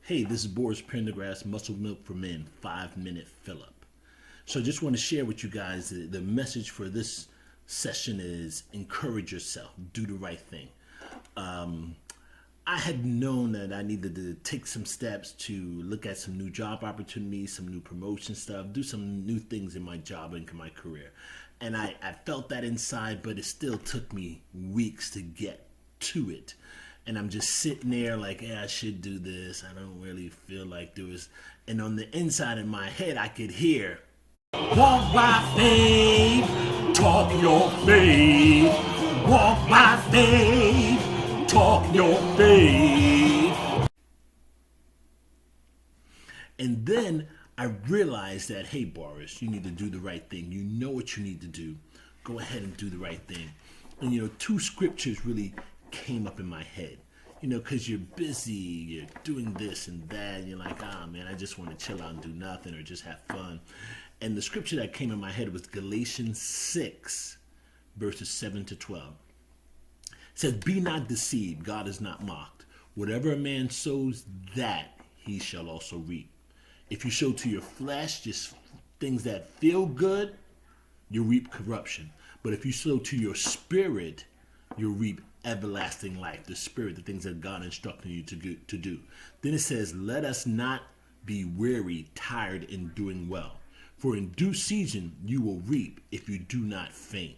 Hey, this is Boris Pendergrass, Muscle Milk for Men, 5-minute fill-up. So I just want to share with you guys the message for this session is encourage yourself, do the right thing. I had known that I needed to take some steps to look at some new job opportunities, some new promotion stuff, do some new things in my job and in my career. And I felt that inside, but it still took me weeks to get to it. And I'm just sitting there like, yeah, I should do this. I don't really feel like doing this. And on the inside of my head, I could hear, walk by faith, talk your faith. Walk by faith, talk your faith. And then I realized that, hey, Boris, you need to do the right thing. You know what you need to do. Go ahead and do the right thing. And, two scriptures really came up in my head, because you're busy, you're doing this and that, and you're like, man, I just want to chill out and do nothing or just have fun. And the scripture that came in my head was Galatians 6, verses 7 to 12. It says, be not deceived, God is not mocked. Whatever a man sows, that he shall also reap. If you sow to your flesh just things that feel good, you reap corruption. But if you sow to your spirit, you'll reap everlasting life, the spirit, the things that God instructed you to do. Then it says, let us not be weary, tired in doing well. For in due season you will reap if you do not faint.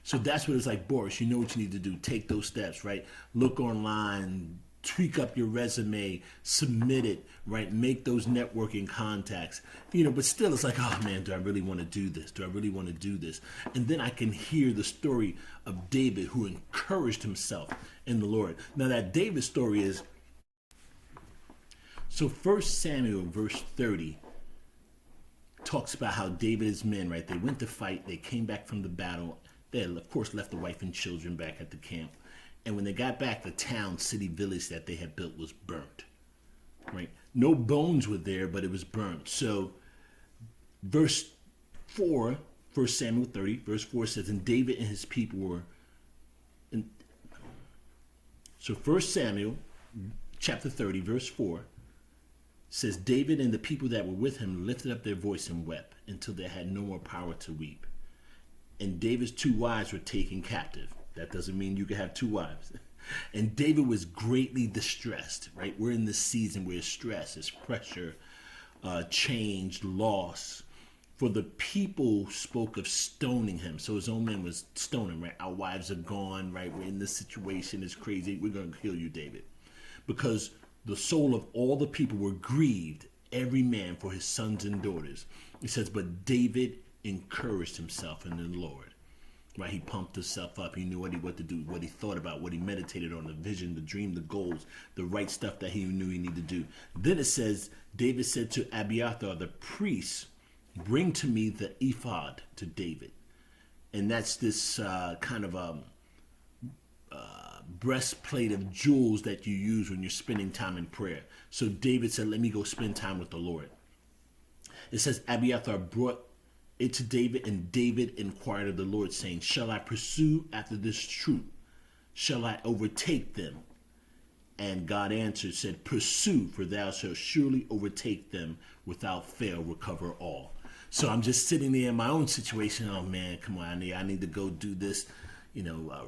So that's what it's like, Boris. You know what you need to do. Take those steps, right? Look online, tweak up your resume, submit it, right? Make those networking contacts, but still it's like, oh man, do I really want to do this? Do I really want to do this? And then I can hear the story of David who encouraged himself in the Lord. Now that David story is, so 1 Samuel verse 30 talks about how David's men, right? They went to fight. They came back from the battle. They had, of course, left the wife and children back at the camp. And when they got back, the town, city, village that they had built was burnt, right? No bones were there, but it was burnt. So verse 4, 1 Samuel 30, verse 4 says, and David and his people were in. So 1 Samuel chapter 30, verse 4 says, David and the people that were with him lifted up their voice and wept until they had no more power to weep. And David's 2 wives were taken captive. That doesn't mean you can have 2 wives. And David was greatly distressed, right? We're in this season where stress, there's pressure, change, loss. For the people spoke of stoning him. So his own men was stoning, right? Our wives are gone, right? We're in this situation. It's crazy. We're going to kill you, David. Because the soul of all the people were grieved, every man for his sons and daughters. It says, but David encouraged himself in the Lord. Right, he pumped himself up. He knew what to do, what he thought about, what he meditated on, the vision, the dream, the goals, the right stuff that he knew he needed to do. Then it says, David said to Abiathar, the priest, bring to me the ephod to David. And that's this kind of breastplate of jewels that you use when you're spending time in prayer. So David said, let me go spend time with the Lord. It says, Abiathar brought it to David, and David inquired of the Lord, saying, shall I pursue after this troop? Shall I overtake them? And God answered, said, pursue, for thou shalt surely overtake them, without fail recover all. So I'm just sitting there in my own situation. Oh man, come on, I need to go do this,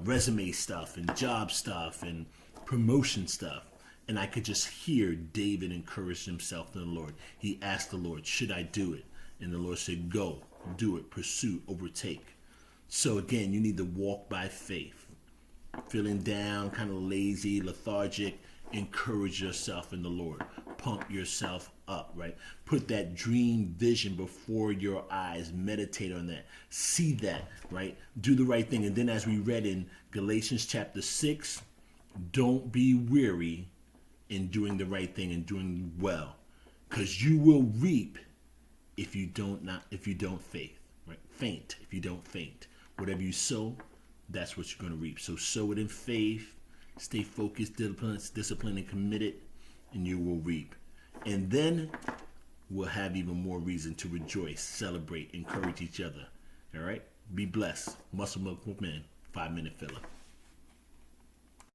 resume stuff and job stuff and promotion stuff. And I could just hear David encourage himself in the Lord. He asked the Lord, should I do it? And the Lord said, go. Do it, pursue, overtake. So again, you need to walk by faith. Feeling down, kind of lazy, lethargic, encourage yourself in the Lord. Pump yourself up, right? Put that dream vision before your eyes. Meditate on that. See that, right? Do the right thing. And then as we read in Galatians chapter 6, don't be weary in doing the right thing and doing well, because you will reap if you don't faint, if you don't faint. Whatever you sow, that's what you're going to reap. So sow it in faith, stay focused, disciplined, and committed, and you will reap. And then we'll have even more reason to rejoice, celebrate, encourage each other. All right? Be blessed. Muscle Milk with Men, 5-minute filler.